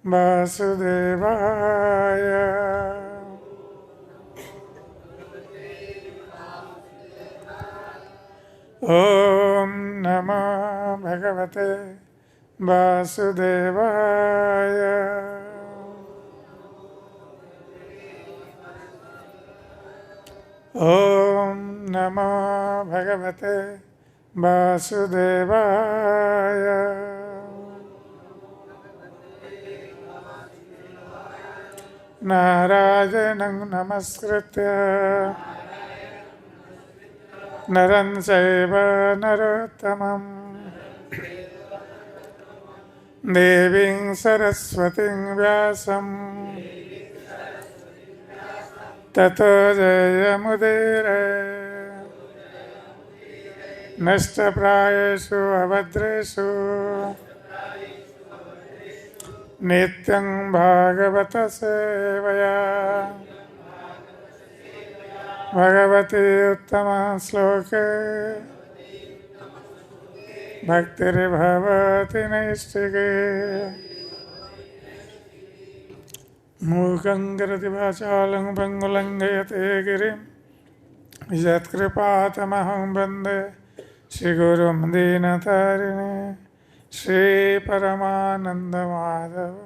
वासुदेवाय। ॐ नमो भगवते वासुदेवाय। ॐ नमो भगवते वासुदेवाय। नारायणं नमस्कृत्य नरं चैव नरोत्तमं देवीं सरस्वतीं व्यासं ततो जयमुदीरये। नष्टप्रायेषु अभद्रेषु नित्यं भागवत सेवया भगवती उत्तम श्लोके भक्तिर्भवति नैष्ठिके। मूकं करोति वाचालं पङ्गुलं लङ्घयते गिरिं यत्कृपातमहं वन्दे श्रीगुरुं दीनतारिणे श्रीपरमानन्दमाधव।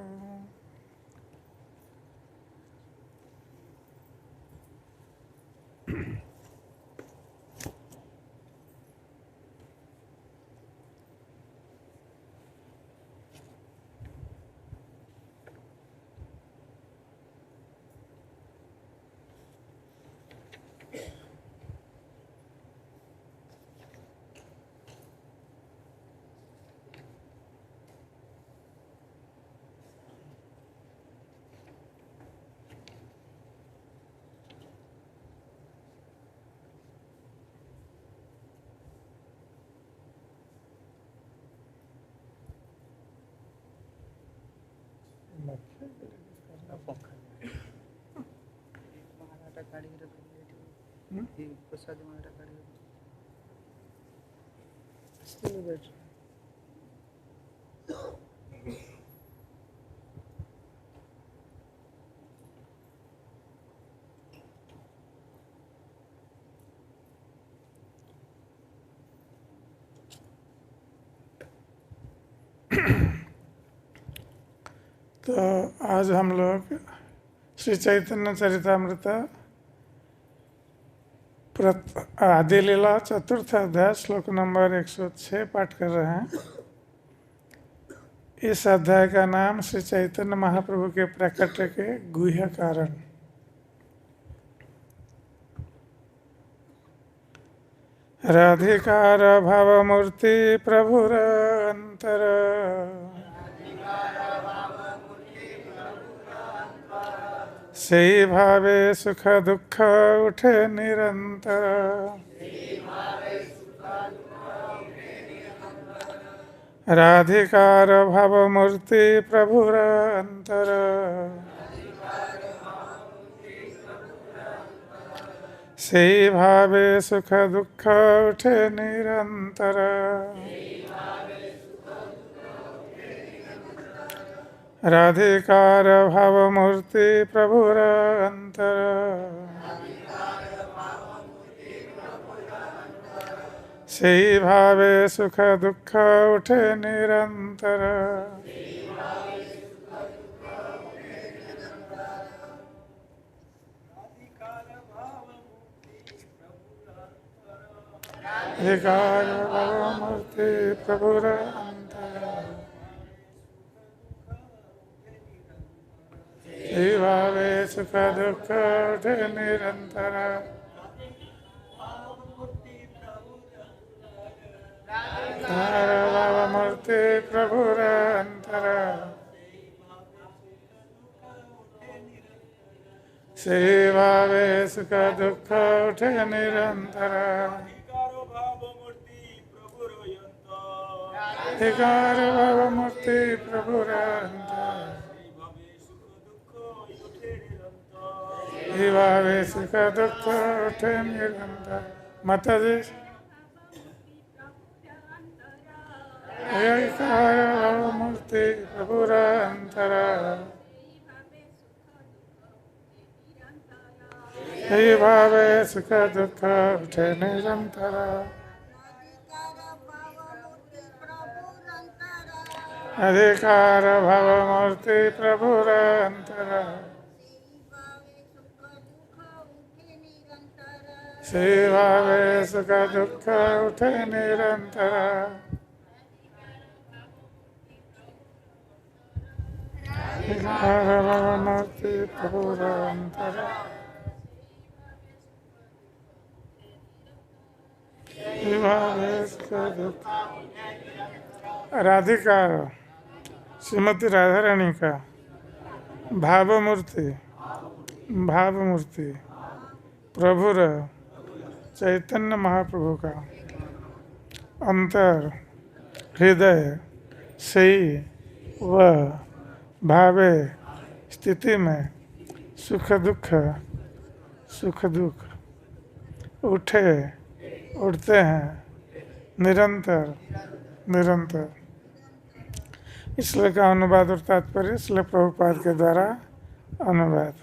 तो आज हम लोग श्री चैतन्य चरितामृत आदि लीला चतुर्थ अध्याय श्लोक नंबर 106 पाठ कर रहे हैं। इस अध्याय का नाम श्री चैतन्य महाप्रभु के प्रकट के गुह्य कारण। राधिकार भावमूर्ति प्रभुर अंतर सेई भावे सुख दुख उठे निरंतर। राधिकार भावमूर्ति प्रभुर अंतर सेई भावे सुख दुख उठे निरंतर। राधिकार भावमूर्ति प्रभुर अंतर सेई भावे सुख दुख उठे निरंतर। राधिकार भावमूर्ति प्रभुर अंतर सेई भावे सुख दुख उठे निरंतर। भावमूर्ति प्रभुर अंतर सेई भावे सुख दुख उठे निरंतर। राधिकार भावमूर्ति प्रभुर अंतर सेई भावे सुख दुख उठे निरंतर। माता जी अयकार मूर्ति प्रभुरंतर यही भावे सुख दुख उठे निरंतर अधिकार भाव मूर्ति प्रभुरंतर श्री भावे सुख दुख उठे निरंतर अधिकार भाव मूर्ति प्रभुरंतर श्री भावे सुख दुख। राधिका श्रीमती राधा रानी का भाव मूर्ति प्रभुर चैतन्य महाप्रभु का अंतर हृदय सही व भावे स्थिति में सुख दुख उठते हैं निरंतर। इसलिए का अनुवाद और तात्पर्य इसलिए प्रभुपाद के द्वारा अनुवाद।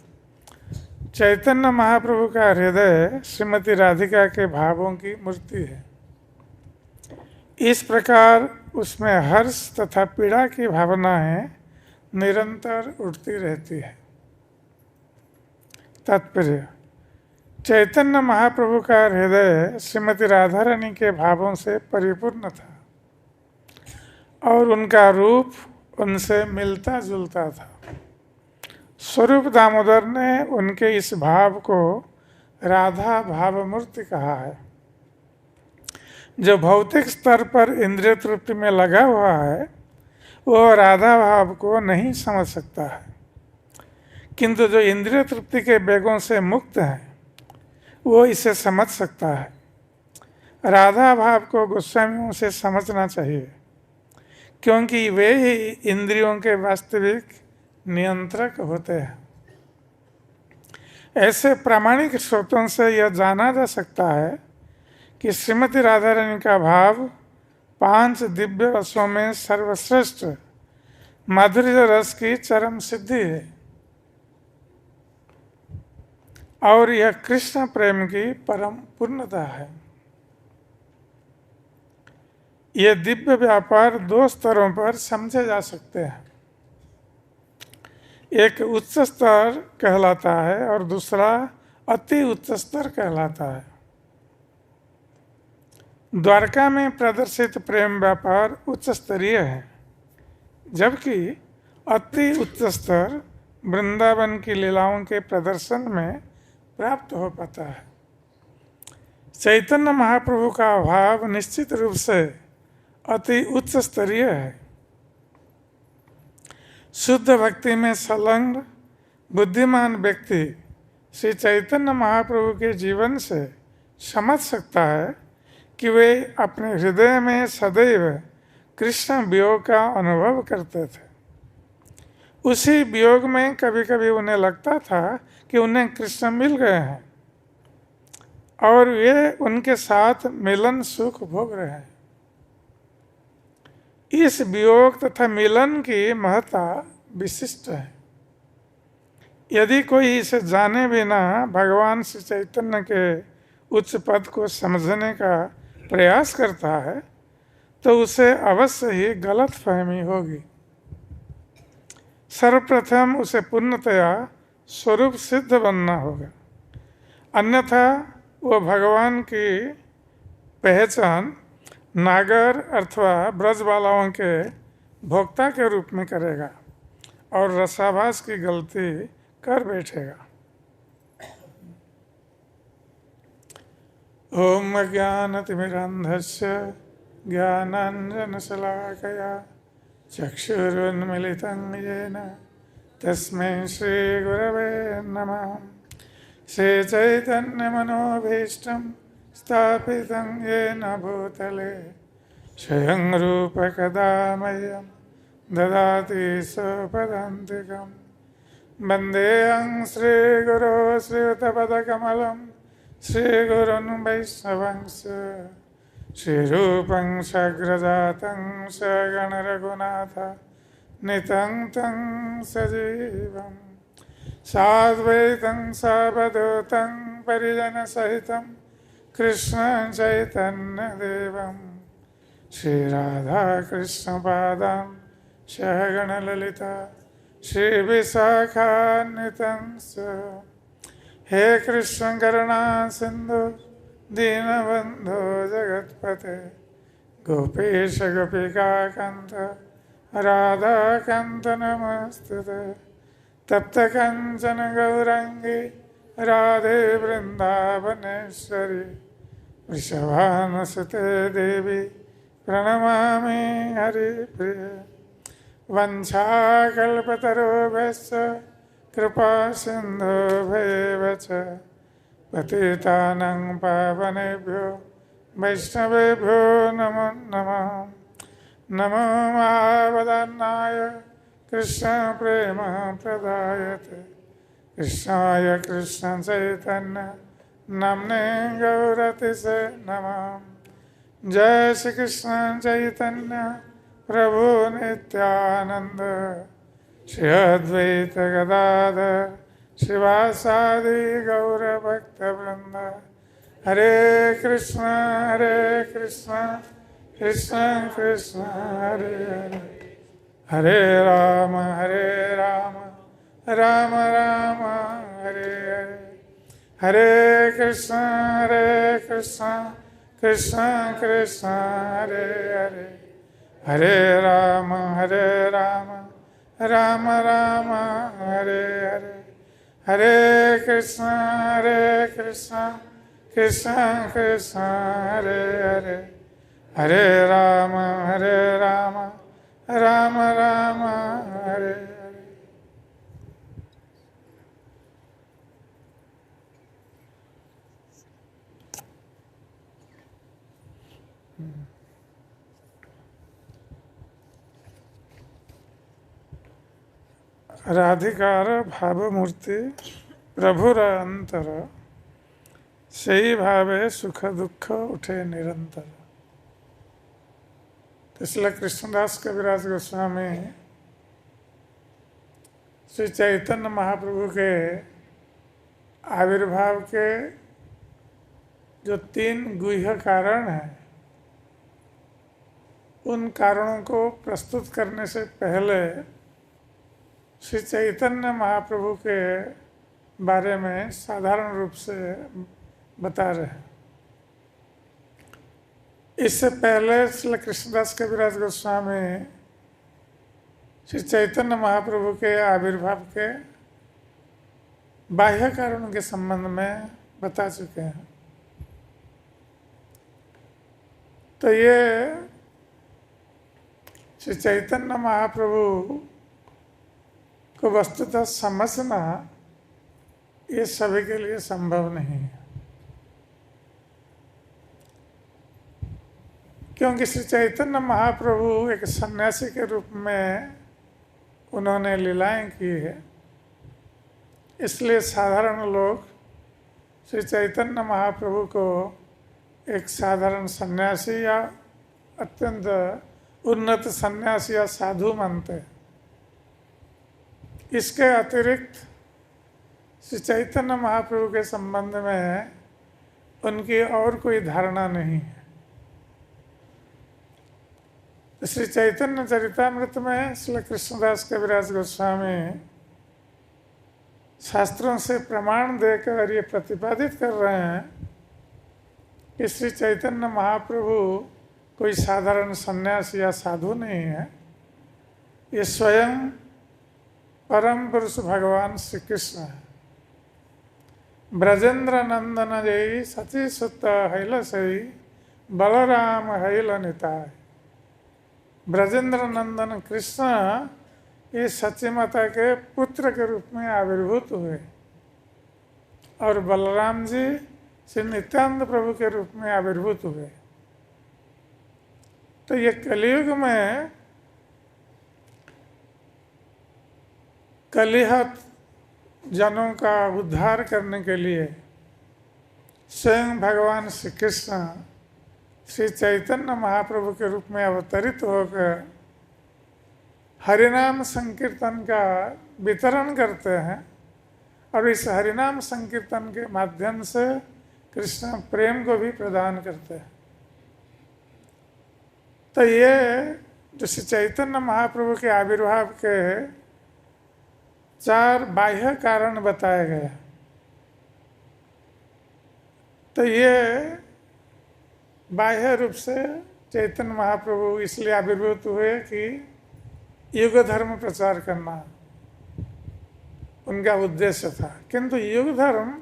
चैतन्य महाप्रभु का हृदय श्रीमती राधिका के भावों की मूर्ति है। इस प्रकार उसमें हर्ष तथा पीड़ा की भावनाएं निरंतर उठती रहती है। तात्पर्य चैतन्य महाप्रभु का हृदय श्रीमती राधा रानी के भावों से परिपूर्ण था और उनका रूप उनसे मिलता जुलता था। स्वरूप दामोदर ने उनके इस भाव को राधा भाव मूर्ति कहा है। जो भौतिक स्तर पर इंद्रिय तृप्ति में लगा हुआ है वो राधा भाव को नहीं समझ सकता है, किंतु जो इंद्रिय तृप्ति के बेगों से मुक्त है वो इसे समझ सकता है। राधा भाव को गोस्वामियों से समझना चाहिए, क्योंकि वे ही इंद्रियों के वास्तविक नियंत्रक होते हैं। ऐसे प्रामाणिक स्रोतों से यह जाना जा सकता है कि श्रीमती राधा रानी का भाव 5 दिव्य रसों में सर्वश्रेष्ठ माधुर्य रस की चरम सिद्धि है और यह कृष्ण प्रेम की परम पूर्णता है। ये दिव्य व्यापार 2 स्तरों पर समझे जा सकते हैं। एक उच्च स्तर कहलाता है और दूसरा अति उच्च स्तर कहलाता है। द्वारका में प्रदर्शित प्रेम व्यापार उच्च स्तरीय है, जबकि अति उच्च स्तर वृंदावन की लीलाओं के प्रदर्शन में प्राप्त हो पाता है। चैतन्य महाप्रभु का भाव निश्चित रूप से अति उच्च स्तरीय है। शुद्ध भक्ति में संलग्न बुद्धिमान व्यक्ति श्री चैतन्य महाप्रभु के जीवन से समझ सकता है कि वे अपने हृदय में सदैव कृष्ण वियोग का अनुभव करते थे। उसी वियोग में कभी कभी उन्हें लगता था कि उन्हें कृष्ण मिल गए हैं और वे उनके साथ मिलन सुख भोग रहे हैं। इस वियोग तथा मिलन की महत्ता विशिष्ट है। यदि कोई इसे जाने बिना भगवान श्री चैतन्य के उच्च पद को समझने का प्रयास करता है तो उसे अवश्य ही गलत फहमी होगी। सर्वप्रथम उसे पूर्णतया स्वरूप सिद्ध बनना होगा, अन्यथा वो भगवान की पहचान नागर अथवा ब्रजबालाओं के भोक्ता के रूप में करेगा और रसाभास की गलती कर बैठेगा। ओम अज्ञानतिमिरान्धस्य ज्ञानाञ्जनशलाकया चक्षुरुन्मिलितं येन तस्मै श्रीगुरवे नमः। श्रीचैतन्यमनोभीष्टं स्थापितं येन भूतले स्वयं रूपकदा मह्यं ददाति स्वपदान्तिकं। वन्देऽहं श्रीगुरो श्रीयुतपदकमलं श्रीगुरुन् वैष्णवंश श्रीरूपं सग्रजातं सगणरघुनाथ नितं तं सजीवं साद्वैतं सावधूतं परिजनसहितं कृष्णं चैतन्यदेवं श्रीराधाकृष्णपादां सहगणललिता श्रीविशाखान्वितं च हे कृष्ण करुणा सिंधु दीनबंधो जगत्पते गोपेश गोपिकान्त राधाकान्त नमस्तुते तप्त कंचन गौरांगी राधे वृंदावनेश्वरी वृषभानुसुते देवी प्रणमामि हरिप्रिये वंशाकल्पतरुभ्यश्च कृपा सिन्धुभ्येव च पतितानां पावनेभ्यो वैष्णवेभ्यो नमो नमः। नमो महावदन्नाय कृष्णप्रेमप्रदायते कृष्णाय कृष्णचैतन्य नाम्ने गौरतिसे नमः। जय श्री कृष्ण चैतन्य प्रभु नित्यानंद श्री अद्वैत गदाधर शिवासादि गौरभक्तवृंद। हरे कृष्ण कृष्ण कृष्ण हरे हरे हरे राम राम राम हरे हरे हरे कृष्ण कृष्ण कृष्ण हरे हरे हरे राम राम राम हरे हरे हरे कृष्ण कृष्ण कृष्ण हरे हरे हरे राम राम राम हरे हरे। राधिकार भावमूर्ति प्रभुर अंतर सही भावे सुख दुख उठे निरंतर। इसलिए कृष्णदास कविराज गोस्वामी श्री चैतन्य महाप्रभु के आविर्भाव के जो 3 गुह्य कारण हैं उन कारणों को प्रस्तुत करने से पहले श्री चैतन्य महाप्रभु के बारे में साधारण रूप से बता रहे हैं। इससे पहले श्री कृष्णदास कविराज गोस्वामी श्री चैतन्य महाप्रभु के आविर्भाव के बाह्य कारणों के संबंध में बता चुके हैं। तो ये श्री चैतन्य महाप्रभु को वस्तुतः समझना ये सभी के लिए संभव नहीं है, क्योंकि श्री चैतन्य महाप्रभु एक सन्यासी के रूप में उन्होंने लीलाएं की है। इसलिए साधारण लोग श्री चैतन्य महाप्रभु को एक साधारण सन्यासी या अत्यंत उन्नत सन्यासी या साधु मानते हैं। इसके अतिरिक्त श्री चैतन्य महाप्रभु के संबंध में उनकी और कोई धारणा नहीं है। श्री चैतन्य चरितामृत में श्री कृष्णदास कविराज गोस्वामी शास्त्रों से प्रमाण देकर ये प्रतिपादित कर रहे हैं कि श्री चैतन्य महाप्रभु कोई साधारण सन्यासी या साधु नहीं है। ये स्वयं परम पुरुष भगवान श्री कृष्ण है। ब्रजेंद्र नंदन जय सची सुत हैल सई बलराम हैल निताय। ब्रजेंद्र नंदन कृष्ण ये सची माता के पुत्र के रूप में आविर्भूत हुए और बलराम जी श्री नित्यानंद प्रभु के रूप में आविर्भूत हुए। तो ये कलयुग में कलिहत जनों का उद्धार करने के लिए स्वयं भगवान श्री कृष्ण श्री चैतन्य महाप्रभु के रूप में अवतरित होकर हरिनाम संकीर्तन का वितरण करते हैं और इस हरिनाम संकीर्तन के माध्यम से कृष्ण प्रेम को भी प्रदान करते हैं। तो ये जो श्री चैतन्य महाप्रभु के आविर्भाव के 4 बाह्य कारण बताए गए। तो ये बाह्य रूप से चैतन्य महाप्रभु इसलिए आविर्भूत हुए कि युग धर्म प्रचार करना उनका उद्देश्य था, किंतु युग धर्म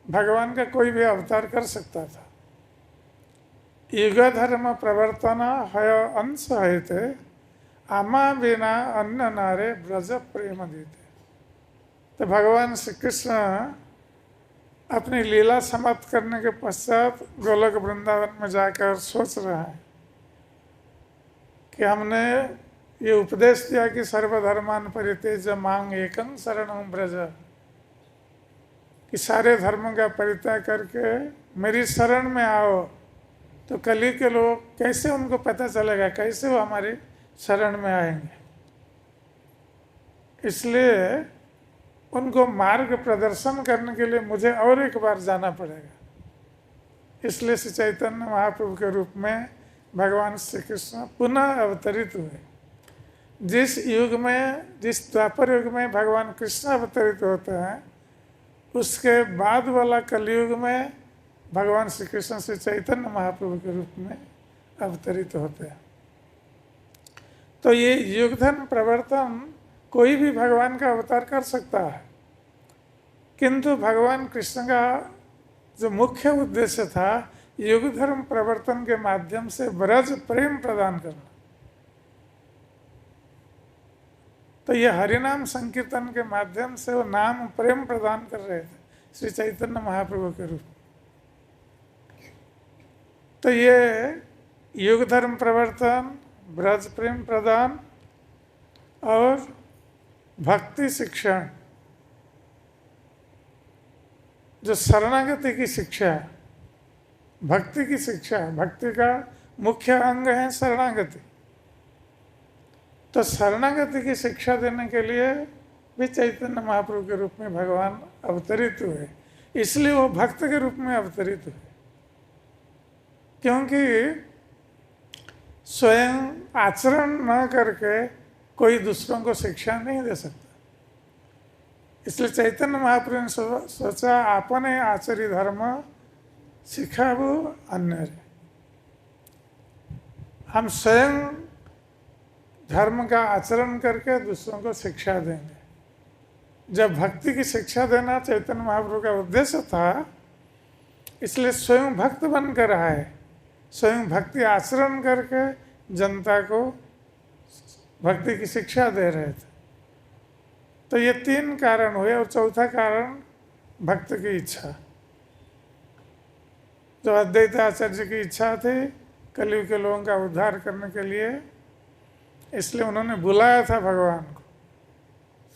भगवान का कोई भी अवतार कर सकता था। युग धर्म प्रवर्तन है अंश है आमा बिना अन्न नारे ब्रज प्रेम देते। तो भगवान श्री कृष्ण अपनी लीला समाप्त करने के पश्चात गोलोक वृंदावन में जाकर सोच रहा है कि हमने ये उपदेश दिया कि सर्वधर्मान परित्यज्य मांग एकं शरणं ब्रज, कि सारे धर्मों का परित्याग करके मेरी शरण में आओ। तो कली के लोग कैसे उनको पता चलेगा, कैसे वो हमारी शरण में आएंगे। इसलिए उनको मार्ग प्रदर्शन करने के लिए मुझे और एक बार जाना पड़ेगा। इसलिए श्री चैतन्य महाप्रभु के रूप में भगवान श्री कृष्ण पुनः अवतरित हुए। जिस युग में, जिस द्वापर युग में भगवान कृष्ण अवतरित होते हैं, उसके बाद वाला कलयुग में भगवान श्री कृष्ण श्री चैतन्य महाप्रभु के रूप में अवतरित होते हैं। तो ये युग धर्म प्रवर्तन कोई भी भगवान का अवतार कर सकता है, किंतु भगवान कृष्ण का जो मुख्य उद्देश्य था युग धर्म प्रवर्तन के माध्यम से ब्रज प्रेम प्रदान करना। तो ये हरिनाम संकीर्तन के माध्यम से वो नाम प्रेम प्रदान कर रहे थे श्री चैतन्य महाप्रभु के रूप में। तो ये युग धर्म प्रवर्तन, ब्रज प्रेम प्रदान और भक्ति शिक्षण, जो शरणागति की शिक्षा, भक्ति की शिक्षा, भक्ति का मुख्य अंग है शरणागति। तो शरणागति की शिक्षा देने के लिए भी चैतन्य महाप्रभु के रूप में भगवान अवतरित हुए। इसलिए वो भक्त के रूप में अवतरित हुए, क्योंकि स्वयं आचरण न करके कोई दूसरों को शिक्षा नहीं दे सकता। इसलिए चैतन्य महाप्रभु ने सोचा आपने आचरी धर्म सिखावो अन्य। हम स्वयं धर्म का आचरण करके दूसरों को शिक्षा देंगे। जब भक्ति की शिक्षा देना चैतन्य महाप्रभु का उद्देश्य था, इसलिए स्वयं भक्त बनकर आए, स्वयं भक्ति आचरण करके जनता को भक्ति की शिक्षा दे रहे थे। तो ये 3 कारण हुए और चौथा कारण भक्त की इच्छा। जो अद्वैत आचार्य की इच्छा थी कलयुग के लोगों का उद्धार करने के लिए, इसलिए उन्होंने बुलाया था भगवान को।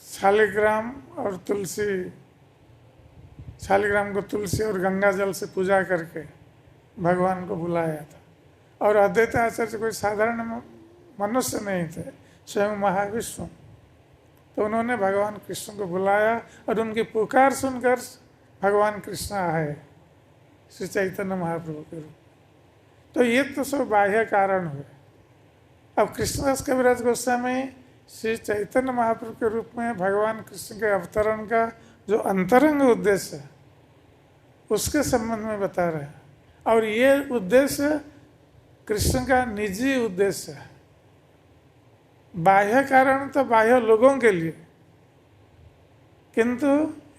शालिग्राम और तुलसी, शालिग्राम को तुलसी और गंगा जल से पूजा करके भगवान को बुलाया था। और अद्वैत आचार्य कोई साधारण मनुष्य नहीं थे, स्वयं महाविष्णु। तो उन्होंने भगवान कृष्ण को बुलाया और उनकी पुकार सुनकर भगवान कृष्ण आए श्री चैतन्य महाप्रभु के रूप। तो ये तो सब बाह्य कारण हुए। अब कृष्णदास कविराज गोस्वामी श्री चैतन्य महाप्रभु के रूप में भगवान कृष्ण के अवतरण का जो अंतरंग उद्देश्य है उसके संबंध में बता रहे हैं। और ये उद्देश्य कृष्ण का निजी उद्देश्य है। बाह्य कारण तो बाह्य लोगों के लिए, किंतु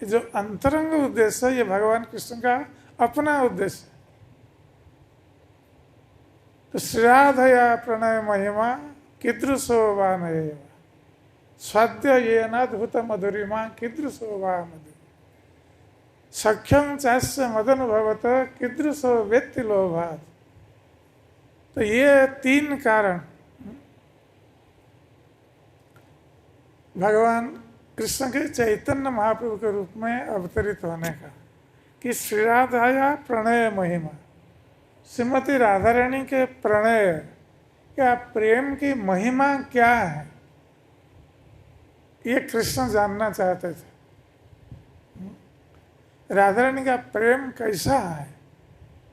जो अंतरंग उद्देश्य है ये भगवान कृष्ण का अपना उद्देश्य है। तो श्रीराधया प्रणय महिमा कीदृशो वा नयेव स्वाद्य येनाद्भुत मधुरिमा कीदृशो वा मधुर सख्यं चास्य मदन भवत कीदृशो वेत्ति लोभात्। तो ये 3 कारण भगवान कृष्ण के चैतन्य महाप्रभु के रूप में अवतरित होने का, कि श्रीराधाया प्रणय महिमा, श्रीमती राधा रानी के प्रणय या प्रेम की महिमा क्या है, ये कृष्ण जानना चाहते थे। राधा रानी का प्रेम कैसा है,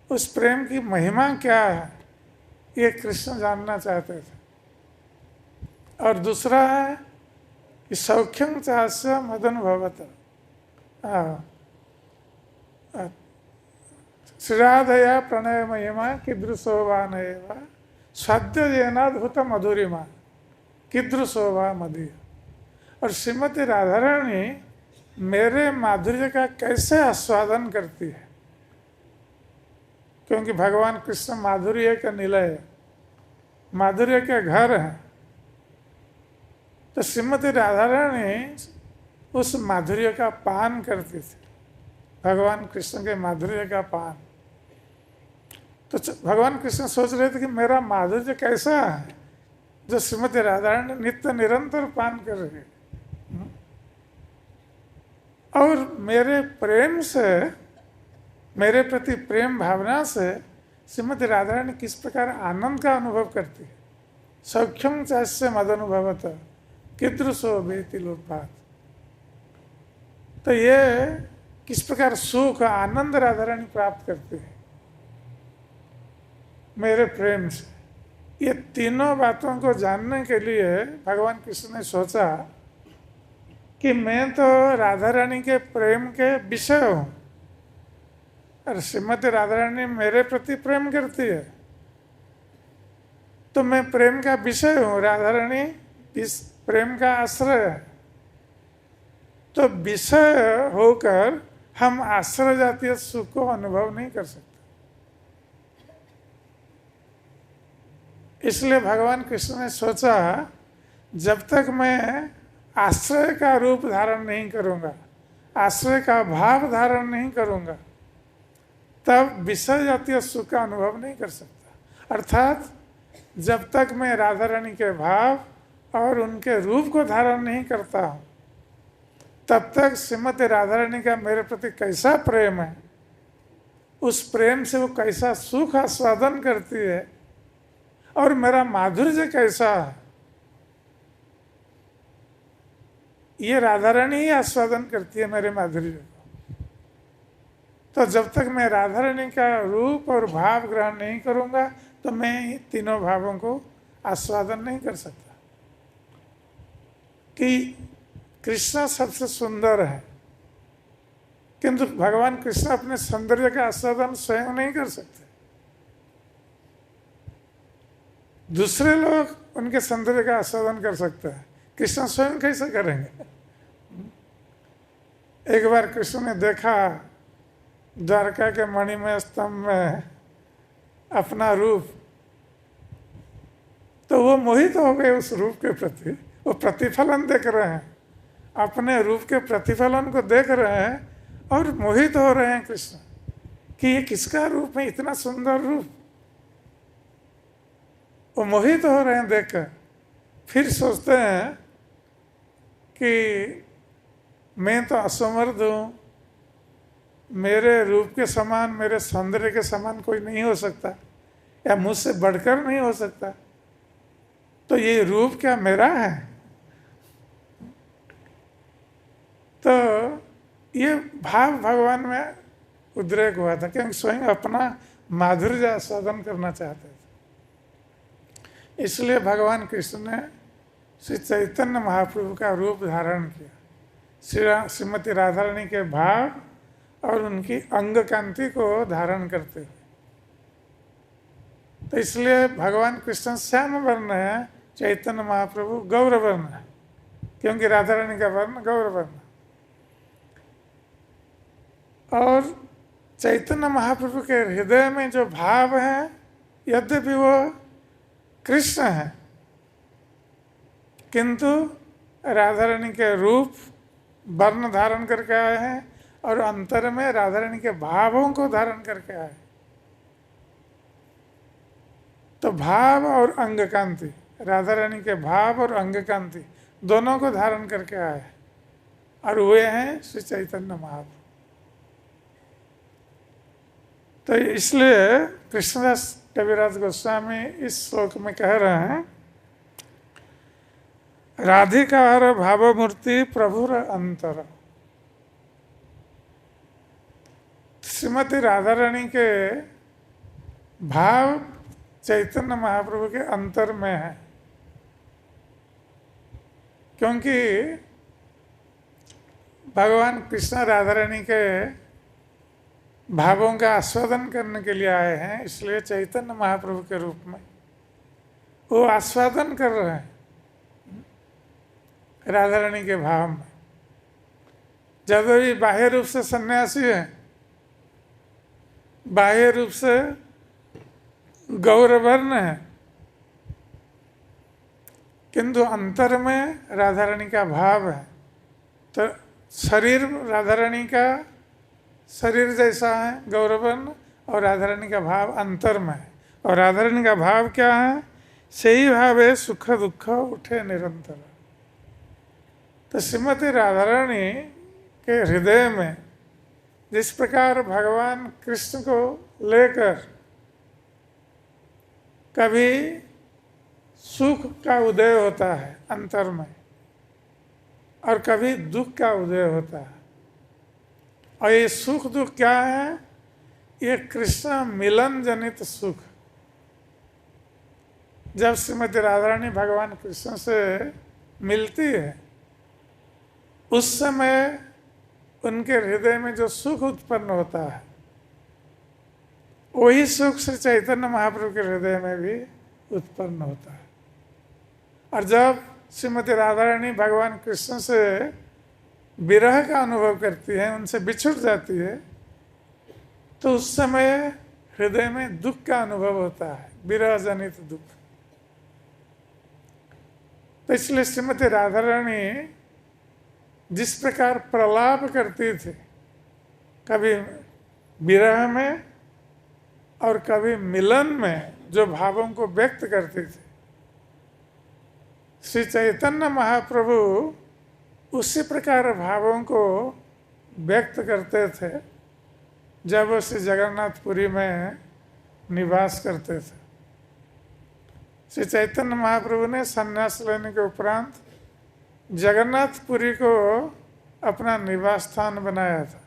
उस प्रेम की महिमा क्या है, ये कृष्ण जानना चाहते थे। और दूसरा है कि सौख्यम चास्य मदन भवत, श्रीराधया प्रणय महिमा कीदृशोवान स्वाद्यजेनाद्भुत मधुरिमा कीदृशोवा मदीय। और श्रीमती राधा रानी मेरे माधुर्य का कैसे आस्वादन करती है, क्योंकि भगवान कृष्ण माधुर्य का निलय है, माधुर्य के घर हैं। तो श्रीमती राधा रानी उस माधुर्य का पान करती थी, भगवान कृष्ण के माधुर्य का पान। तो भगवान कृष्ण सोच रहे थे कि मेरा माधुर्य कैसा है जो श्रीमती राधा रानी नित्य निरंतर पान कर रही है, और मेरे प्रेम से, मेरे प्रति प्रेम भावना से श्रीमती राधा रानी किस प्रकार आनंद का अनुभव करती है। सौख्यम चास्य मदनुभवत कीदृशो वेति लोपात। तो ये किस प्रकार सुख आनंद राधा रानी प्राप्त करती है मेरे प्रेम से। ये तीनों बातों को जानने के लिए भगवान कृष्ण ने सोचा कि मैं तो राधा रानी के प्रेम के विषय हूँ, और श्रीमती राधा रानी मेरे प्रति प्रेम करती है, तो मैं प्रेम का विषय हूँ, राधा रानी इस प्रेम का आश्रय है। तो विषय होकर हम आश्रय जातीय सुख को अनुभव नहीं कर सकते। इसलिए भगवान कृष्ण ने सोचा जब तक मैं आश्रय का रूप धारण नहीं करूँगा, आश्रय का भाव धारण नहीं करूँगा, तब विषय जातीय सुख का अनुभव नहीं कर सकता। अर्थात जब तक मैं राधा रानी के भाव और उनके रूप को धारण नहीं करता हूँ, तब तक श्रीमती राधा रानी का मेरे प्रति कैसा प्रेम है, उस प्रेम से वो कैसा सुख आस्वादन करती है, और मेरा माधुर्य कैसा है, ये राधा रानी ही आस्वादन करती है मेरे माधुर्य को। तो जब तक मैं राधा रानी का रूप और भाव ग्रहण नहीं करूँगा, तो मैं तीनों भावों को आस्वादन नहीं कर सकता। कि कृष्ण सबसे सुंदर है, किंतु भगवान कृष्ण अपने सौंदर्य का आस्वादन स्वयं नहीं कर सकते, दूसरे लोग उनके सौंदर्य का आस्वादन कर सकते हैं, कृष्ण स्वयं कैसे करेंगे। एक बार कृष्ण ने देखा द्वारका के मणिमय स्तंभ में अपना रूप, तो वो मोहित हो गए उस रूप के प्रति। वो प्रतिफलन देख रहे हैं, अपने रूप के प्रतिफलन को देख रहे हैं और मोहित हो रहे हैं कृष्ण कि ये किसका रूप है, इतना सुंदर रूप। वो मोहित हो रहे हैं देखकर। फिर सोचते हैं कि मैं तो असमर्थ हूँ, मेरे रूप के समान, मेरे सौंदर्य के समान कोई नहीं हो सकता, या मुझसे बढ़कर नहीं हो सकता, तो ये रूप क्या मेरा है। तो ये भाव भगवान में उद्रेक हुआ था, क्योंकि स्वयं अपना माधुर्य आस्वादन करना चाहते थे। इसलिए भगवान कृष्ण ने श्री चैतन्य महाप्रभु का रूप धारण किया, श्रीमती राधा रानी के भाव और उनकी अंग कांति को धारण करते हुए। तो इसलिए भगवान कृष्ण श्याम वर्ण है, चैतन्य महाप्रभु गौर वर्ण है, क्योंकि राधा रानी का वर्ण गौर वर्ण। और चैतन्य महाप्रभु के हृदय में जो भाव है, यद्यपि वो कृष्ण है, किंतु राधा रानी के रूप वर्ण धारण करके आए हैं, और अंतर में राधा रानी के भावों को धारण करके आए। तो भाव और अंग कांति, राधा रानी के भाव और अंग कांति दोनों को धारण करके आए, और वे हैं श्री चैतन्य महाप्रभु। तो इसलिए कृष्णदास कविराज गोस्वामी इस श्लोक में कह रहे हैं, राधिकार भावमूर्ति प्रभुर अंतर। श्रीमती राधा रानी के भाव चैतन्य महाप्रभु के अंतर में है, क्योंकि भगवान कृष्ण राधा रानी के भावों का आस्वादन करने के लिए आए हैं, इसलिए चैतन्य महाप्रभु के रूप में वो आस्वादन कर रहे हैं राधा रानी के भाव में। जब भी बाह्य रूप से सन्यासी है, बाह्य रूप से गौरवर्ण है, किंतु अंतर में राधा रानी का भाव है। तो शरीर राधा रानी का शरीर जैसा है गौरवर्ण, और राधा रानी का भाव अंतर में है। और राधा रानी का भाव क्या है? सही भाव है सुख दुख उठे निरंतर। तो श्रीमती राधा रानी के हृदय में जिस प्रकार भगवान कृष्ण को लेकर कभी सुख का उदय होता है अंतर में, और कभी दुख का उदय होता है। और ये सुख दुख क्या है? ये कृष्ण मिलन जनित सुख। जब श्रीमती राधा रानी भगवान कृष्ण से मिलती है, उस समय उनके हृदय में जो सुख उत्पन्न होता है, वही सुख श्री चैतन्य महाप्रभु के हृदय में भी उत्पन्न होता है। और जब श्रीमती राधा रानी भगवान कृष्ण से विरह का अनुभव करती है, उनसे बिछुड़ जाती है, तो उस समय हृदय में दुख का अनुभव होता है, विरह जनित दुख। तो इसलिए श्रीमती राधा रानी जिस प्रकार प्रलाप करती थी, कभी विरह में और कभी मिलन में जो भावों को व्यक्त करती थी, श्री चैतन्य महाप्रभु उसी प्रकार भावों को व्यक्त करते थे जब वो श्री जगन्नाथपुरी में निवास करते थे। श्री चैतन्य महाप्रभु ने संन्यास लेने के उपरांत जगन्नाथपुरी को अपना निवास स्थान बनाया था।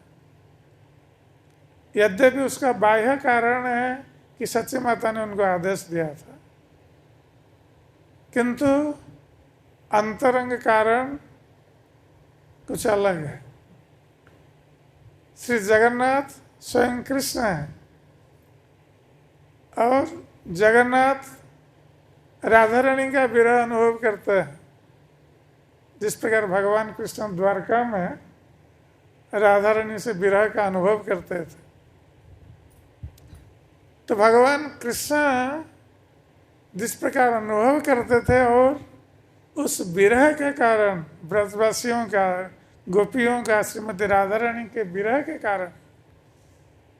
यद्यपि उसका बाह्य कारण है कि सच्ची माता ने उनको आदेश दिया था, किंतु अंतरंग कारण कुछ अलग है। श्री जगन्नाथ स्वयं कृष्ण है, और जगन्नाथ राधा रानी का विरह अनुभव करते हैं। जिस प्रकार भगवान कृष्ण द्वारका में राधा रानी से विरह का अनुभव करते थे, तो भगवान कृष्ण जिस प्रकार अनुभव करते थे, और उस विरह के कारण ब्रजवासियों का, गोपियों का श्रीमती राधा रानी के विरह के कारण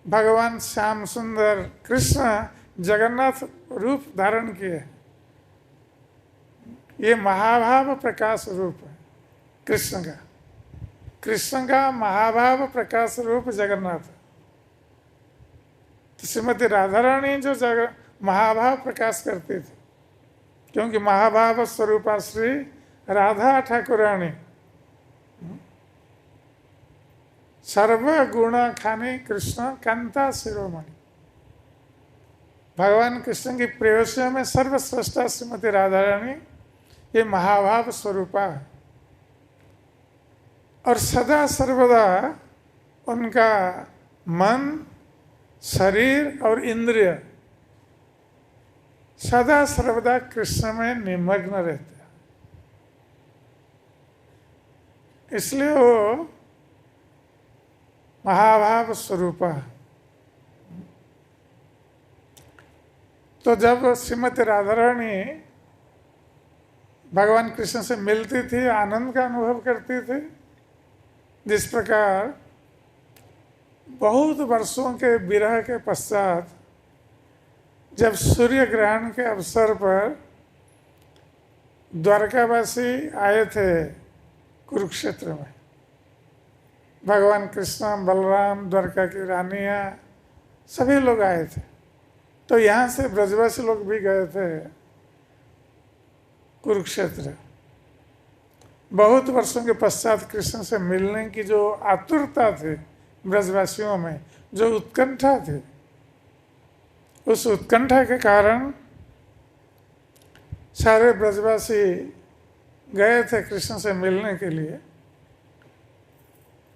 भगवान श्याम सुंदर कृष्ण जगन्नाथ रूप धारण किए। ये महाभाव प्रकाश रूप है कृष्ण का। कृष्ण का महाभाव प्रकाश रूप जगन्नाथ। तो श्रीमती राधा रानी जो महाभाव प्रकाश करती थी, क्योंकि महाभाव स्वरूपा श्री राधा ठाकुरानी सर्व गुण खानी कृष्ण कांता शिरोमणि। भगवान कृष्ण की प्रेयसियों में सर्वश्रेष्ठा श्रीमती राधा रानी ये महाभाव स्वरूपा है, और सदा सर्वदा उनका मन, शरीर और इंद्रिय सदा सर्वदा कृष्ण में निमग्न रहते हैं। इसलिए वो महाभाव स्वरूपा। तो जब श्रीमती राधा रानी भगवान कृष्ण से मिलती थी, आनंद का अनुभव करती थी। जिस प्रकार बहुत वर्षों के विरह के पश्चात जब सूर्य ग्रहण के अवसर पर द्वारकावासी आए थे कुरुक्षेत्र में, भगवान कृष्ण, बलराम, द्वारका की रानियाँ सभी लोग आए थे। तो यहाँ से ब्रजवासी लोग भी गए थे कुरुक्षेत्र। बहुत वर्षों के पश्चात कृष्ण से मिलने की जो आतुरता थी ब्रजवासियों में, जो उत्कंठा थी, उस उत्कंठा के कारण सारे ब्रजवासी गए थे कृष्ण से मिलने के लिए।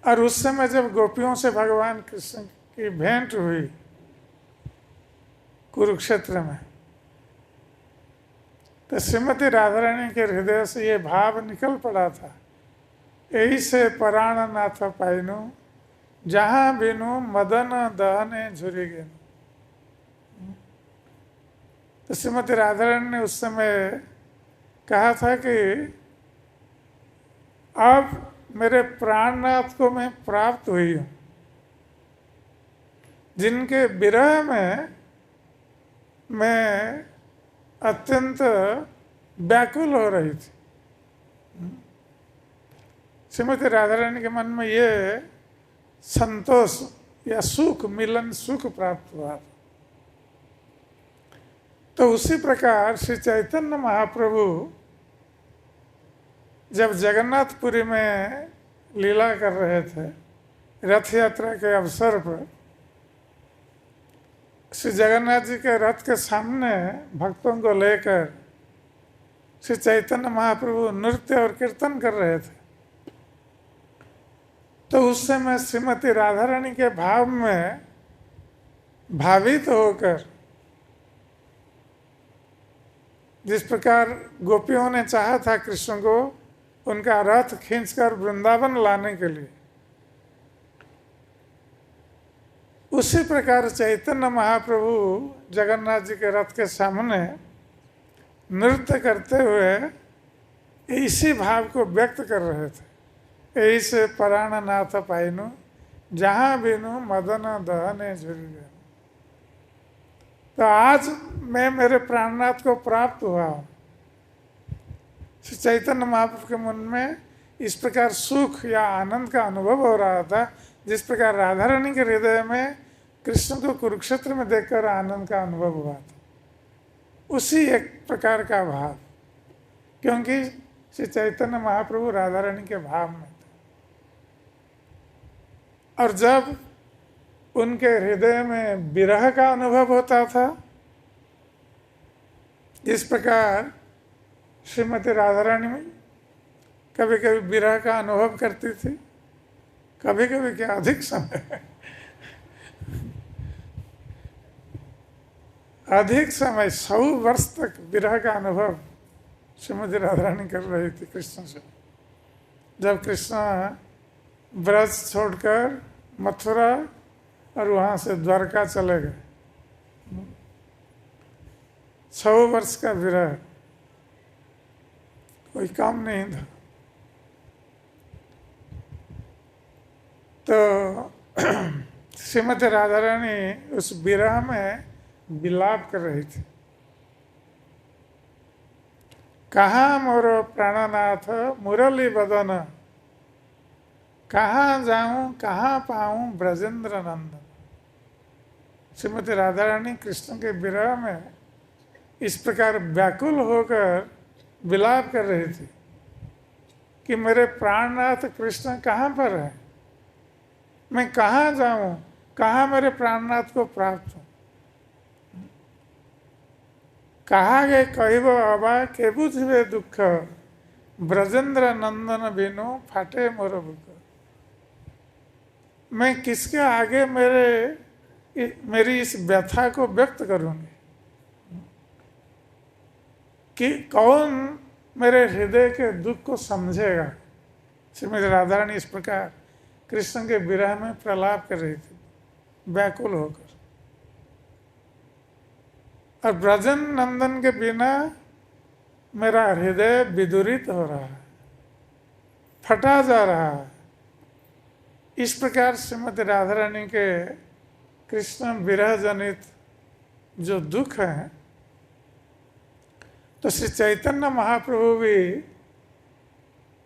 और उस समय जब गोपियों से भगवान कृष्ण की भेंट हुई कुरुक्षेत्र में, तो श्रीमती राधा रानी के हृदय से ये भाव निकल पड़ा था, यही से पराण नाथ पाइनु जहाँ बिनु मदन दहने झुरी गेनु। तो श्रीमती राधा रानी ने उस समय कहा था कि अब मेरे प्राणनाथ को मैं प्राप्त हुई हूँ, जिनके विरह में मैं अत्यंत व्याकुल हो रही थी। श्रीमती राधा रानी के मन में ये संतोष या सुख, मिलन सुख प्राप्त हुआ। तो उसी प्रकार श्री चैतन्य महाप्रभु जब जगन्नाथपुरी में लीला कर रहे थे, रथ यात्रा के अवसर पर श्री जगन्नाथ जी के रथ के सामने भक्तों को लेकर श्री चैतन्य महाप्रभु नृत्य और कीर्तन कर रहे थे। तो उस समय श्रीमती राधा रानी के भाव में भावित होकर, जिस प्रकार गोपियों ने चाहा था कृष्ण को उनका रथ खींचकर वृंदावन लाने के लिए, उसी प्रकार चैतन्य महाप्रभु जगन्नाथ जी के रथ के सामने नृत्य करते हुए इसी भाव को व्यक्त कर रहे थे, यही से पराण नाथ पाइनु जहाँ बिनु मदन दहने झुरी गए। तो आज मैं मेरे प्राणनाथ को प्राप्त हुआ हूँ। श्री चैतन्य महाप्रभु के मन में इस प्रकार सुख या आनंद का अनुभव हो रहा था, जिस प्रकार राधा रानी के हृदय में कृष्ण को कुरुक्षेत्र में देखकर आनंद का अनुभव हुआ था। उसी एक प्रकार का भाव, क्योंकि श्री चैतन्य महाप्रभु राधा रानी के भाव में थे। और जब उनके हृदय में विरह का अनुभव होता था, जिस प्रकार श्रीमती राधा रानी में कभी कभी विरह का अनुभव करती थी, कभी कभी क्या अधिक समय अधिक समय 100 वर्ष तक विरह का अनुभव श्रीमती राधा रानी कर रही थी कृष्ण से। जब कृष्ण ब्रज छोड़कर मथुरा और वहाँ से द्वारका चले गए, 100 वर्ष का विरह कोई काम नहीं था। तो श्रीमती राधा रानी उस विरह में विलाप कर रही थी। कहाँ मोरो प्राणनाथ मुरली बदन, कहाँ जाऊं कहाँ पाऊं ब्रजेंद्र नंदन। श्रीमती राधा रानी कृष्ण के विरह में इस प्रकार व्याकुल होकर विलाप कर रही थी कि मेरे प्राणनाथ कृष्ण कहाँ पर है, मैं कहाँ जाऊं, कहाँ मेरे प्राणनाथ को प्राप्त हूँ। कहा गए कहिब अबा के बुझे दुख, ब्रजेंद्र नंदन बिनु फाटे मोर बुक। मैं किसके आगे मेरी इस व्यथा को व्यक्त करूंगी, कि कौन मेरे हृदय के दुख को समझेगा। श्रीमती राधा रानी इस प्रकार कृष्ण के विरह में प्रलाप कर रही थी, व्याकुल होकर। और ब्रजन नंदन के बिना मेरा हृदय विदुरित हो रहा है, फटा जा रहा है। इस प्रकार श्रीमती राधा रानी के कृष्ण विरह जनित जो दुख है, तो श्री चैतन्य महाप्रभु भी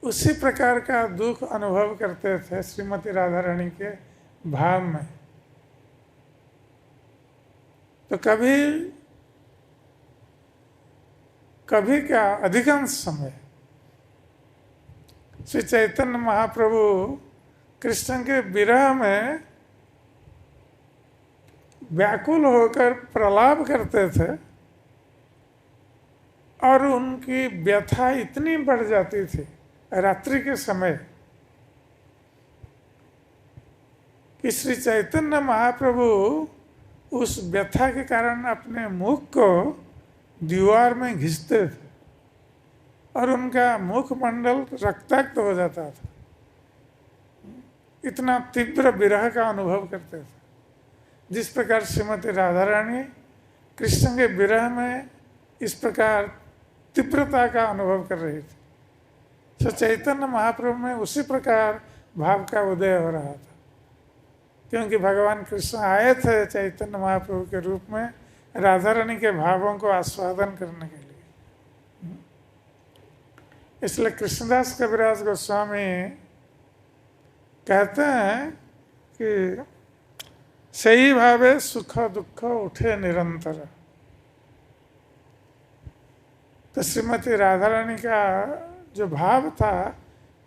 उसी प्रकार का दुख अनुभव करते थे श्रीमती राधा रानी के भाव में। तो कभी कभी क्या अधिकांश समय श्री चैतन्य महाप्रभु कृष्ण के विरह में व्याकुल होकर प्रलाप करते थे और उनकी व्यथा इतनी बढ़ जाती थी रात्रि के समय कि श्री चैतन्य महाप्रभु उस व्यथा के कारण अपने मुख को दीवार में घिसते थे और उनका मुखमंडल रक्ताक्त हो जाता था। इतना तीव्र विरह का अनुभव करते थे। जिस प्रकार श्रीमती राधा रानी कृष्ण के विरह में इस प्रकार तीव्रता का अनुभव कर रही थी, तो चैतन्य महाप्रभु में उसी प्रकार भाव का उदय हो रहा था, क्योंकि भगवान कृष्ण आए थे चैतन्य महाप्रभु के रूप में राधा रानी के भावों को आस्वादन करने के लिए। इसलिए कृष्णदास कविराज गोस्वामी कहते हैं कि सही भावे सुख दुख उठे निरंतर। तो श्रीमती राधा रानी का जो भाव था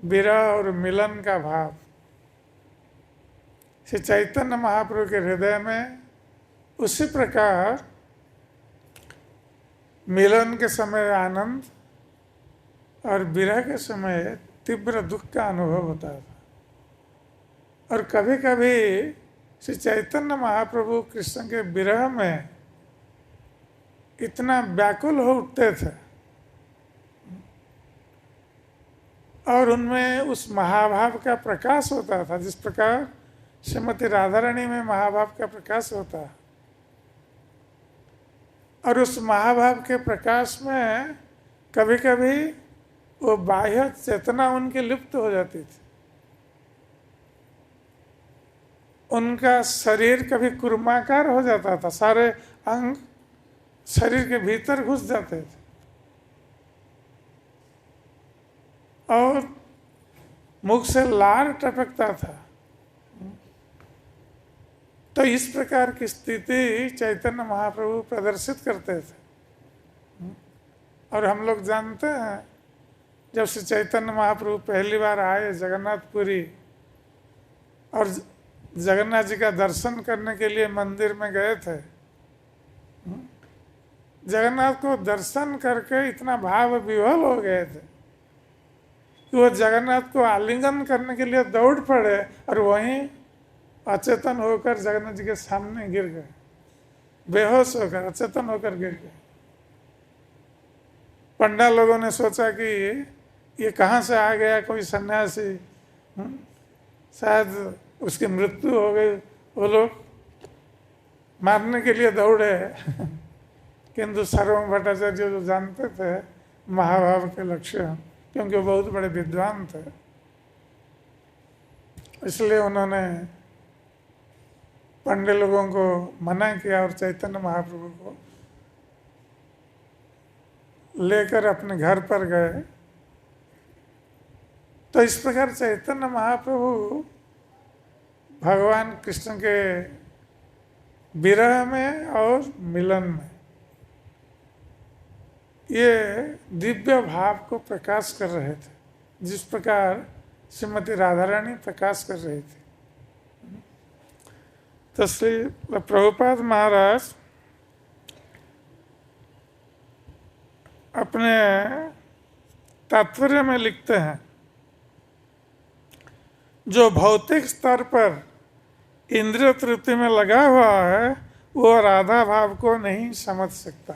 विरह और मिलन का भाव, श्री चैतन्य महाप्रभु के हृदय में उसी प्रकार मिलन के समय आनंद और विरह के समय तीव्र दुख का अनुभव होता था। और कभी कभी श्री चैतन्य महाप्रभु कृष्ण के विरह में इतना व्याकुल हो उठते थे और उनमें उस महाभाव का प्रकाश होता था, जिस प्रकार श्रीमती राधा रानी में महाभाव का प्रकाश होता है। और उस महाभाव के प्रकाश में कभी कभी वो बाह्य चेतना उनकी लुप्त हो जाती थी। उनका शरीर कभी कुर्माकार हो जाता था, सारे अंग शरीर के भीतर घुस जाते थे और मुख से लार टपकता था। तो इस प्रकार की स्थिति चैतन्य महाप्रभु प्रदर्शित करते थे। और हम लोग जानते हैं, जब श्री चैतन्य महाप्रभु पहली बार आए जगन्नाथपुरी और जगन्नाथ जी का दर्शन करने के लिए मंदिर में गए थे, जगन्नाथ को दर्शन करके इतना भाव विह्वल हो गए थे कि वो जगन्नाथ को आलिंगन करने के लिए दौड़ पड़े और वहीं अचेतन होकर जगन्नाथ जी के सामने गिर गए, बेहोश होकर अचेतन होकर गिर गए। पंडा लोगों ने सोचा कि ये कहाँ से आ गया, कोई सन्यासी, शायद उसकी मृत्यु हो गई। वो लोग मारने के लिए दौड़े किंतु सार्वभौम भट्टाचार्य जो जानते थे महाभाव के लक्षण, क्योंकि वो बहुत बड़े विद्वान थे, इसलिए उन्होंने पंडे लोगों को मना किया और चैतन्य महाप्रभु को लेकर अपने घर पर गए। तो इस प्रकार चैतन्य महाप्रभु भगवान कृष्ण के विरह में और मिलन में ये दिव्य भाव को प्रकाश कर रहे थे, जिस प्रकार श्रीमती राधा रानी प्रकाश कर रही थी। तो श्री प्रभुपाद महाराज अपने तात्पर्य में लिखते हैं, जो भौतिक स्तर पर इंद्रिय तृप्ति में लगा हुआ है वो राधा भाव को नहीं समझ सकता।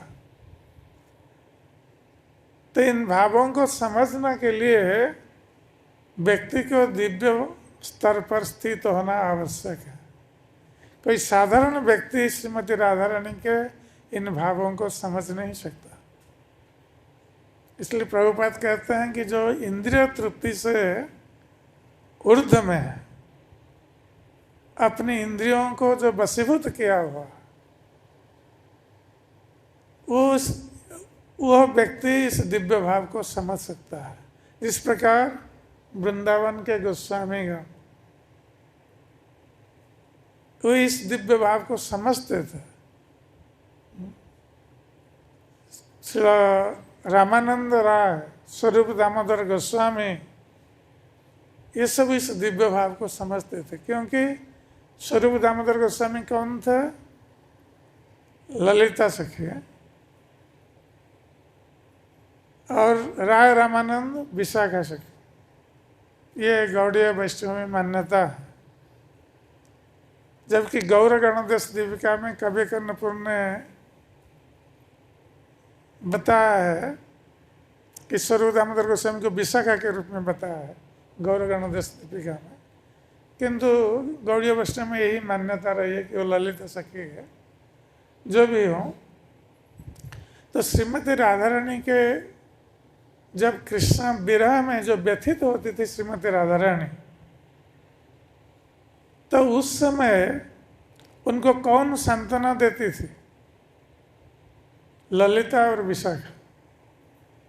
तो इन भावों को समझने के लिए व्यक्ति को दिव्य स्तर पर स्थित होना आवश्यक है। कोई साधारण व्यक्ति श्रीमती राधा रानी के इन भावों को समझ नहीं सकता। इसलिए प्रभुपाद कहते हैं कि जो इंद्रिय तृप्ति से ऊर्ध्व में है, अपनी इंद्रियों को जो वशीभूत किया हुआ, वह व्यक्ति इस दिव्य भाव को समझ सकता है। इस प्रकार वृंदावन के गोस्वामीगण वो इस दिव्य भाव को समझते थे श्री रामानंद राय, स्वरूप दामोदर गोस्वामी, ये सब इस दिव्य भाव को समझते थे। क्योंकि स्वरूप दामोदर गोस्वामी कौन थे? ललिता सखी है, और राय रामानंद विशाखा सखी। ये गौड़ीय वैष्णव में मान्यता है। जबकि गौर गणदेश दीपिका में कवि कर्णपुर ने बताया है कि स्वरूप दामोदर गोस्वामी को विशाखा के रूप में बताया है गौर गणदेश दीपिका में, किंतु गौड़ीय वैष्णव में यही मान्यता रही है कि वो ललिता सखी है। जो भी हो, तो श्रीमती राधा रानी के जब कृष्ण विरह में जो व्यथित होती थी श्रीमती राधा रानी, तो उस समय उनको कौन सांत्वना देती थी? ललिता और विशाखा,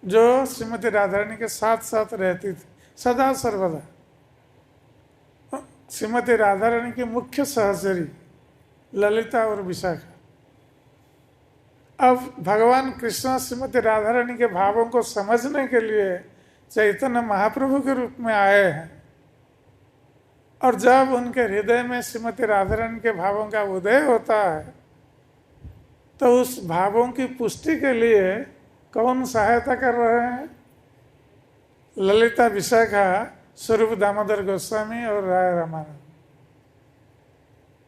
जो श्रीमती राधा रानी के साथ साथ रहती थी सदा सर्वदा। श्रीमती राधा रानी की मुख्य सहचरी ललिता और विशाखा। अब भगवान कृष्ण श्रीमती राधा रानी के भावों को समझने के लिए चैतन्य महाप्रभु के रूप में आए हैं, और जब उनके हृदय में श्रीमती राधा रानी के भावों का उदय होता है, तो उस भावों की पुष्टि के लिए कौन सहायता कर रहे हैं? ललिता, विशाखा, स्वरूप दामोदर गोस्वामी और राय रामानंद।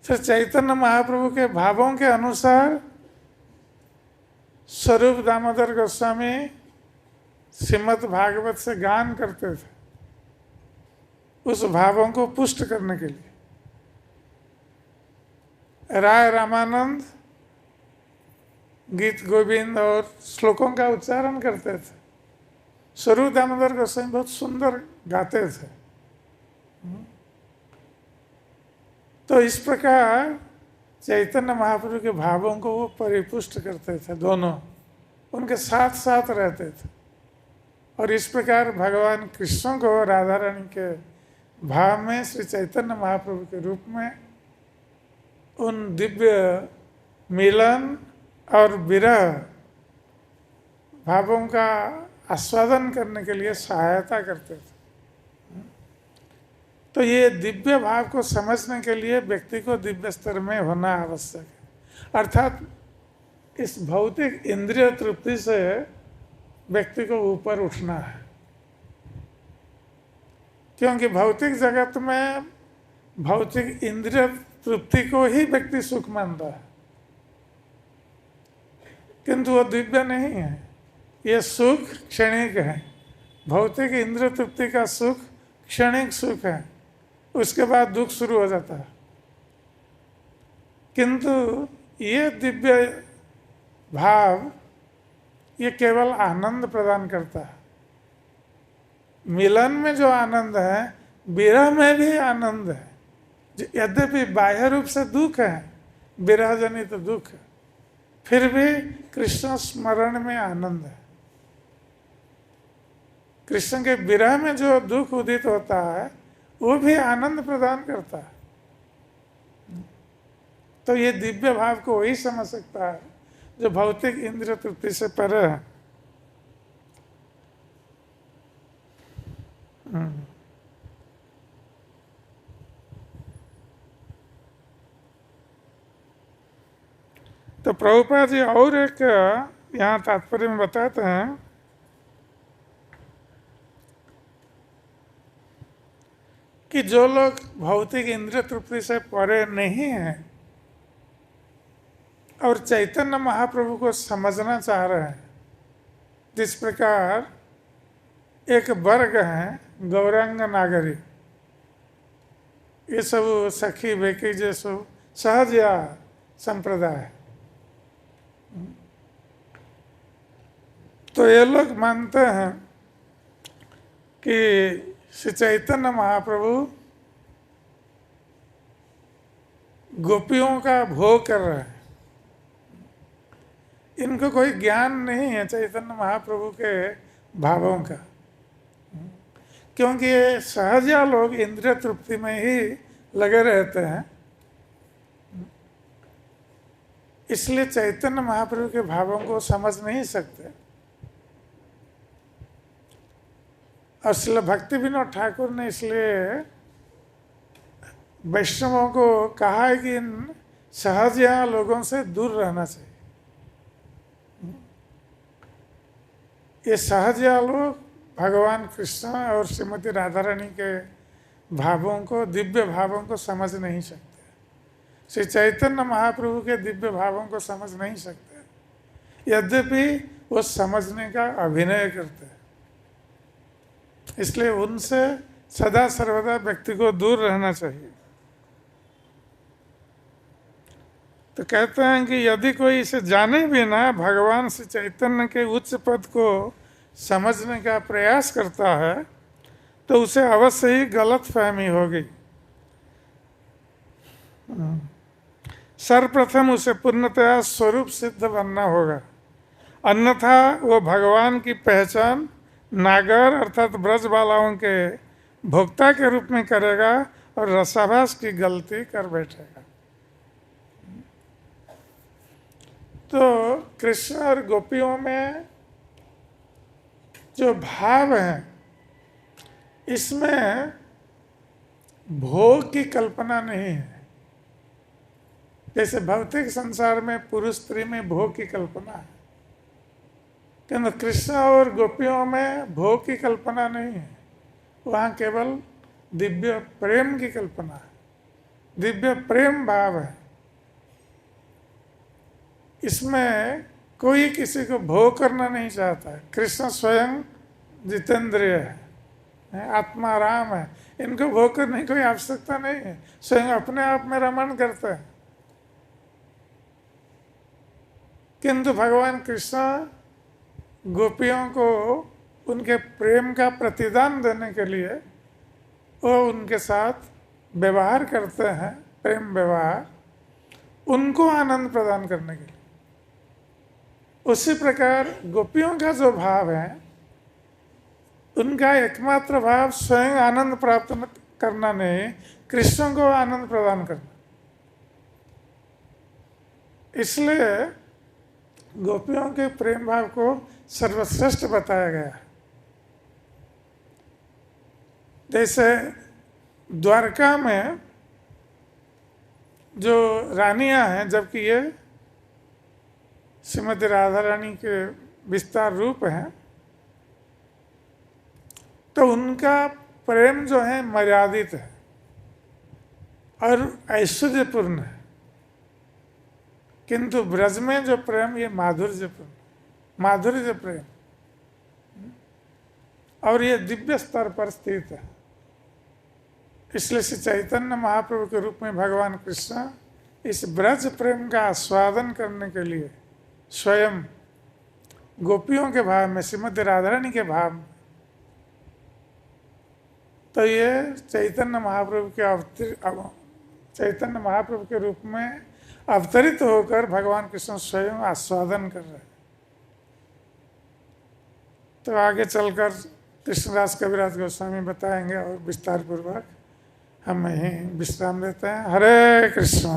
फिर चैतन्य महाप्रभु के भावों के अनुसार स्वरूप दामोदर गोस्वामी श्रीमद् भागवत से गान करते थे, उस भावों को पुष्ट करने के लिए। राय रामानंद गीत गोविंद और श्लोकों का उच्चारण करते थे। स्वरूप दामोदर गोस्वामी बहुत सुंदर गाते थे। तो इस प्रकार चैतन्य महाप्रभु के भावों को वो परिपुष्ट करते थे, दोनों उनके साथ साथ रहते थे। और इस प्रकार भगवान कृष्ण को राधा रानी के भाव में श्री चैतन्य महाप्रभु के रूप में उन दिव्य मिलन और विरह भावों का आस्वादन करने के लिए सहायता करते थे। तो ये दिव्य भाव को समझने के लिए व्यक्ति को दिव्य स्तर में होना आवश्यक है। अर्थात इस भौतिक इंद्रिय तृप्ति से व्यक्ति को ऊपर उठना है। क्योंकि भौतिक जगत में भौतिक इंद्रिय तृप्ति को ही व्यक्ति सुख मानता है, किंतु वो दिव्य नहीं है। ये सुख क्षणिक है। भौतिक इंद्रिय तृप्ति का सुख क्षणिक सुख है, उसके बाद दुख शुरू हो जाता है। किंतु ये दिव्य भाव ये केवल आनंद प्रदान करता है। मिलन में जो आनंद है, विरह में भी आनंद है। यद्यपि बाह्य रूप से दुख है, विरह जनित दुख है, फिर भी कृष्ण स्मरण में आनंद है। कृष्ण के विरह में जो दुख उदित होता है, वो भी आनंद प्रदान करता है। तो ये दिव्य भाव को वही समझ सकता है जो भौतिक इंद्रिय तृप्ति से परे है। तो प्रभुपाद जी और एक यहाँ तात्पर्य में बताते हैं कि जो लोग भौतिक इंद्रिय तृप्ति से परे नहीं हैं और चैतन्य महाप्रभु को समझना चाह रहे हैं, जिस प्रकार एक वर्ग है गौरांग नागरी, ये सब सखी बेकी जो सब सहजिया संप्रदाय, तो ये लोग मानते हैं कि श्री चैतन्य महाप्रभु गोपियों का भोग कर रहे हैं। इनको कोई ज्ञान नहीं है चैतन्य महाप्रभु के भावों का, क्योंकि ये सहजिया लोग इंद्रिय तृप्ति में ही लगे रहते हैं। इसलिए चैतन्य महाप्रभु के भावों को समझ नहीं सकते। और श्रील भक्ति विनोद ठाकुर ने इसलिए वैष्णवों को कहा है कि इन सहजिया लोगों से दूर रहना चाहिए। ये सहजिया लोग भगवान कृष्ण और श्रीमती राधा रानी के भावों को, दिव्य भावों को समझ नहीं सकते। श्री चैतन्य महाप्रभु के दिव्य भावों को समझ नहीं सकते, यद्यपि वो समझने का अभिनय करते हैं। इसलिए उनसे सदा सर्वदा व्यक्ति को दूर रहना चाहिए। तो कहते हैं कि यदि कोई इसे जाने भी ना भगवान श्री चैतन्य के उच्च पद को समझने का प्रयास करता है तो उसे अवश्य ही गलत फहमी होगी। सर्वप्रथम उसे पूर्णतया स्वरूप सिद्ध बनना होगा, अन्यथा वो भगवान की पहचान नागर अर्थात ब्रजबालाओं के भोक्ता के रूप में करेगा और रसाभास की गलती कर बैठेगा। तो कृष्ण और गोपियों में जो भाव है, इसमें भोग की कल्पना नहीं है। जैसे भौतिक संसार में पुरुष स्त्री में भोग की कल्पना है, किंतु कृष्ण और गोपियों में भोग की कल्पना नहीं है। वहाँ केवल दिव्य प्रेम की कल्पना है, दिव्य प्रेम भाव है। इसमें कोई किसी को भोग करना नहीं चाहता है। कृष्ण स्वयं जितेंद्रिय है, आत्मा राम है, इनको भोग करने की कोई आवश्यकता नहीं है, स्वयं अपने आप में रमण करते हैं। किंतु भगवान कृष्ण गोपियों को उनके प्रेम का प्रतिदान देने के लिए वो उनके साथ व्यवहार करते हैं, प्रेम व्यवहार, उनको आनंद प्रदान करने के लिए। उसी प्रकार गोपियों का जो भाव है, उनका एकमात्र भाव स्वयं आनंद प्राप्त करना नहीं, कृष्ण को आनंद प्रदान करना। इसलिए गोपियों के प्रेम भाव को सर्वश्रेष्ठ बताया गया। जैसे द्वारका में जो रानियां हैं, जबकि ये श्रीमती राधा रानी के विस्तार रूप हैं, तो उनका प्रेम जो है मर्यादित है और ऐश्वर्यपूर्ण है। किंतु ब्रज में जो प्रेम, ये माधुर्य प्रेम, और ये दिव्य स्तर पर स्थित है। इसलिए श्री चैतन्य महाप्रभु के रूप में भगवान कृष्ण इस ब्रज प्रेम का आस्वादन करने के लिए स्वयं गोपियों के भाव में, श्रीमती राधा रानी के भाव में, तो ये चैतन्य महाप्रभु के रूप में अवतरित होकर भगवान कृष्ण स्वयं आस्वादन कर रहे हैं। तो आगे चलकर कृष्णदास कविराज गोस्वामी बताएंगे और विस्तार पूर्वक हम यहीं विश्राम लेते हैं। हरे कृष्ण।